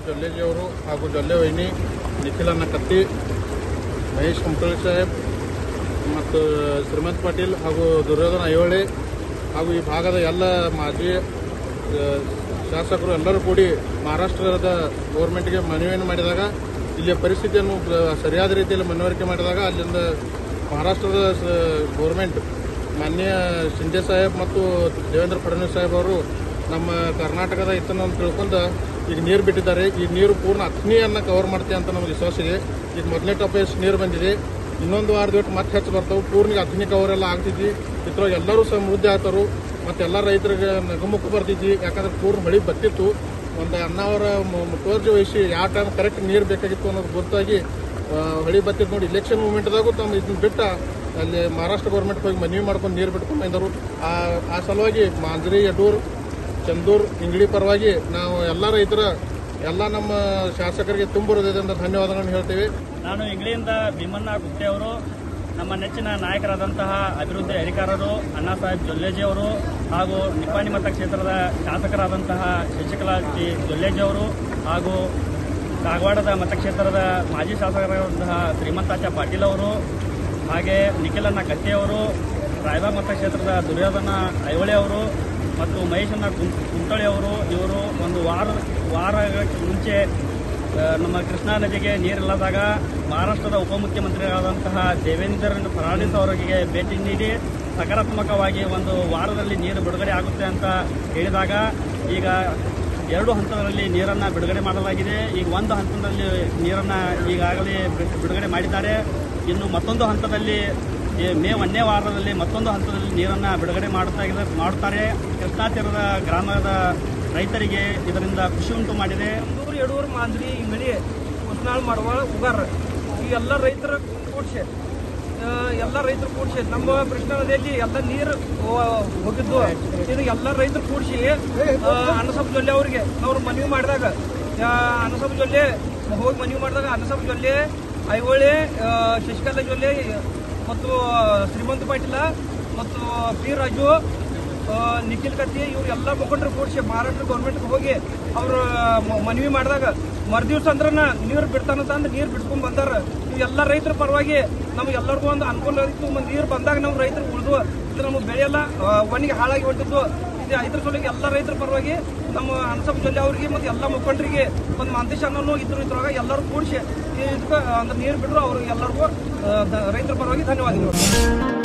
ಜೊಲ್ಲೆಜಿಯವರು ಹಾಗೂ ಜೊಲ್ಲೆ ವೈನಿ ನಿಖಿಲಣ್ಣ ಕತ್ತಿ ಮಹೇಶ್ ಕುಮಟಳ್ಳಿ ಸಾಹೇಬ್ ಮತ್ತು ಶ್ರೀಮಂತ್ ಪಾಟೀಲ್ ಹಾಗೂ ದುರ್ಯೋಧನ ಐಹೊಳೆ ಹಾಗೂ ಈ ಭಾಗದ ಎಲ್ಲ ಮಾಜಿ ಶಾಸಕರು ಎಲ್ಲರೂ ಕೂಡಿ ಮಹಾರಾಷ್ಟ್ರದ ಗೌರ್ಮೆಂಟ್ಗೆ ಮನವಿಯನ್ನು ಮಾಡಿದಾಗ ಇಲ್ಲಿಯ ಪರಿಸ್ಥಿತಿಯನ್ನು ಸರಿಯಾದ ರೀತಿಯಲ್ಲಿ ಮನವರಿಕೆ ಮಾಡಿದಾಗ ಅಲ್ಲಿಂದ ಮಹಾರಾಷ್ಟ್ರದ ಗೌರ್ಮೆಂಟ್ ಮಾನ್ಯ ಶಿಂದೆ ಸಾಹೇಬ್ ಮತ್ತು ದೇವೇಂದ್ರ ಫಡ್ನವೀಸ್ ಸಾಹೇಬ್ ಅವರು ನಮ್ಮ ಕರ್ನಾಟಕದ ಹಿತನ್ನು ತಿಳ್ಕೊಂಡು ಈಗ ನೀರು ಬಿಟ್ಟಿದ್ದಾರೆ. ಈ ನೀರು ಪೂರ್ಣ ಅಥಣಿಯನ್ನು ಕವರ್ ಮಾಡ್ತೀವಿ ಅಂತ ನಮಗೆ ವಿಶ್ವಾಸ ಇದೆ. ಈಗ ಮೊದಲನೇ ಟಪ್ಪೆಸ್ ನೀರು ಬಂದಿದೆ, ಇನ್ನೊಂದು ವಾರದ ಬಿಟ್ಟು ಮತ್ತೆ ಹೆಚ್ಚು ಬರ್ತಾವೆ. ಪೂರ್ಣ ಅಥಣಿ ಕವರ್ ಎಲ್ಲ ಆಗ್ತೈತಿ. ಇದ್ರೊಳಗೆ ಎಲ್ಲರೂ ಸಮೃದ್ಧಿ ಆಗ್ತಾರು ಮತ್ತು ಎಲ್ಲ ರೈತರಿಗೆ ನಗುಮುಖ ಬರ್ತೈತಿ. ಯಾಕಂದ್ರೆ ಪೂರ್ಣ ಮಳೆ ಬತ್ತಿತ್ತು. ಒಂದು ಅಣ್ಣವರ ಮುತುವರ್ಜಿ ವಹಿಸಿ ಯಾವ ಟೈಮ್ ಕರೆಕ್ಟ್ ನೀರು ಬೇಕಾಗಿತ್ತು ಅನ್ನೋದು ಗೊತ್ತಾಗಿ ಹೊಳಿ ಬತ್ತಿತ್ತು ನೋಡಿ. ಇಲೆಕ್ಷನ್ ಮೂಮೆಂಟ್ದಾಗೂ ತಮ್ಮ ಇದನ್ನ ಬಿಟ್ಟ ಅಲ್ಲಿ ಮಹಾರಾಷ್ಟ್ರ ಗೌರ್ಮೆಂಟ್ ಹೋಗಿ ಮನವಿ ಮಾಡ್ಕೊಂಡು ನೀರು ಬಿಟ್ಕೊಂಡು ಬಂದರು. ಆ ಸಲುವಾಗಿ ಮಾಂಜ್ರಿ, ಯಡೂರ್, ಚಂದೂರ್, ಇಂಗ್ಳಿ ಪರವಾಗಿ ನಾವು ಎಲ್ಲ ರೈತರ ಎಲ್ಲ ನಮ್ಮ ಶಾಸಕರಿಗೆ ತುಂಬ ಹೃದಯದಿಂದ ಧನ್ಯವಾದಗಳನ್ನು ಹೇಳ್ತೇವೆ. ನಾನು ಇಂಗ್ಳಿಯಿಂದ ಭೀಮಣ್ಣ ಗುಪ್ತೆ ಅವರು, ನಮ್ಮ ನೆಚ್ಚಿನ ನಾಯಕರಾದಂತಹ ಅಭಿವೃದ್ಧಿ ಅಧಿಕಾರರು ಅಣ್ಣಾ ಸಾಹೇಬ್ ಜೊಲ್ಲೆಜಿ ಅವರು ಹಾಗೂ ನಿಪ್ಪಾಣಿ ಮತಕ್ಷೇತ್ರದ ಶಾಸಕರಾದಂತಹ ಶಶಿಕಲಾ ಜಿ ಜೊಲ್ಲೆಜಿ ಅವರು ಹಾಗೂ ಕಾಗವಾಡದ ಮತಕ್ಷೇತ್ರದ ಮಾಜಿ ಶಾಸಕರಾದಂತಹ ಶ್ರೀಮಂತಾಚ ಪಾಟೀಲ್ ಅವರು, ಹಾಗೆ ನಿಖಿಲಣ್ಣ ಕತ್ತಿ ಅವರು, ರಾಯಬಾಗ್ ಮತಕ್ಷೇತ್ರದ ದುರ್ಯೋಧನ ಐಹೊಳೆ ಅವರು ಮತ್ತು ಮಹೇಶಣ್ಣ ಕುಮಟಳ್ಳಿ ಅವರು, ಇವರು ಒಂದು ವಾರ ಮುಂಚೆ ನಮ್ಮ ಕೃಷ್ಣಾ ನದಿಗೆ ನೀರಿಲ್ಲದಾಗ ಮಹಾರಾಷ್ಟ್ರದ ಉಪಮುಖ್ಯಮಂತ್ರಿಗಳಾದಂತಹ ದೇವೇಂದ್ರ ಫಡ್ನವೀಸ್ ಅವರಿಗೆ ಭೇಟಿ ನೀಡಿ ಸಕಾರಾತ್ಮಕವಾಗಿ ಒಂದು ವಾರದಲ್ಲಿ ನೀರು ಬಿಡುಗಡೆ ಆಗುತ್ತೆ ಅಂತ ಹೇಳಿದಾಗ ಈಗ 2 ಹಂತದಲ್ಲಿ ನೀರನ್ನು ಬಿಡುಗಡೆ ಮಾಡಲಾಗಿದೆ. ಈಗ ಒಂದು ಹಂತದಲ್ಲಿ ನೀರನ್ನು ಈಗಾಗಲೇ ಬಿಡುಗಡೆ ಮಾಡಿದ್ದಾರೆ. ಇನ್ನು ಮತ್ತೊಂದು ಹಂತದಲ್ಲಿ ಮೇ 1ನೇ ವಾರದಲ್ಲಿ ಮತ್ತೊಂದು ಹಂತದಲ್ಲಿ ನೀರನ್ನು ಬಿಡುಗಡೆ ಮಾಡುತ್ತಾರೆ. ಕೃಷ್ಣಾ ತೀರದ ಗ್ರಾಮದ ರೈತರಿಗೆ ಇದರಿಂದ ಖುಷಿ ಉಂಟು ಮಾಡಿದೆ. ಚಂದೂರು, ಯಡೂರು, ಮಾಂಜ್ರಿ, ಇಂಗ್ಳಿ, ಕುಸ್ನಾಳ್, ಮಡವಾಳ, ಉಗಾರ್ ಈ ಎಲ್ಲ ರೈತರ ಕೂಡಿಸಿ ನಮ್ಮ ಕೃಷ್ಣಾ ನದಿಯಲ್ಲಿ ಎಲ್ಲ ನೀರು ಹೋಗಿದ್ದು. ಇದು ಎಲ್ಲ ರೈತರು ಕೂಡಿಸಿ ಅನ್ನಸಾಬ್ ಜೊಲ್ಲೆ ಅವರಿಗೆ ನಾವು ಮನವಿ ಮಾಡಿದಾಗ ಅನ್ನಸಾಬ್ ಜೊಲ್ಲೆ ಹೋಗಿ ಮನವಿ ಮಾಡಿದಾಗ ಅನ್ನಸಾಬ್ ಜೊಲ್ಲೆ, ಐಹೊಳೆ, ಶಶಿಕಲಾ ಜೊಲ್ಲೆ ಮತ್ತು ಶ್ರೀಮಂತ ಪಾಟೀಲ ಮತ್ತು ಪಿ ರಾಜು, ನಿಖಿಲ್ ಕತ್ತಿ ಇವರೆಲ್ಲ ಮುಖಂಡರು ಕೂಡಿಸಿ ಮಹಾರಾಷ್ಟ್ರ ಗೌರ್ಮೆಂಟ್ಗೆ ಹೋಗಿ ಅವರು ಮನವಿ ಮಾಡಿದಾಗ ಮರುದಿವ್ಸ ಅಂದ್ರೆ ನೀರು ಬಿಡ್ತಾನಂತ ಅಂದ್ರೆ ನೀರು ಬಿಡ್ಕೊಂಡು ಬಂದಾರ. ಇವೆಲ್ಲ ರೈತರ ಪರವಾಗಿ ನಮಗೆಲ್ಲರಿಗೂ ಒಂದು ಅನುಕೂಲ ಇತ್ತು. ನೀರು ಬಂದಾಗ ನಾವು ರೈತರು ಉಳಿದು ಇದು ನಮ್ಮ ಬೆಳೆಯೆಲ್ಲ ಒಣಗಿ ಹಾಳಾಗಿ ಹೊಂಟಿದ್ದು. ಇದು ಇದ್ರ ಸಲುವಾಗಿ ಎಲ್ಲ ರೈತರ ಪರವಾಗಿ ನಮ್ಮ ಅನ್ನಸಾಬ್ ಜೊಲ್ಲೆ ಅವರಿಗೆ ಮತ್ತು ಎಲ್ಲ ಮುಖಂಡರಿಗೆ ಒಂದು ಮಾಂತೇಶ್ ಅನ್ನೋನು ಇದ್ರೊಳಗೆ ಎಲ್ಲರೂ ಕೂಡಿಸಿ ಇದಕ್ಕೆ ಅಂದ್ರೆ ನೀರು ಬಿಟ್ಟರು ಅವ್ರಿಗೆ ಎಲ್ಲರಿಗೂ ರೈತರ ಪರವಾಗಿ ಧನ್ಯವಾದಗಳು.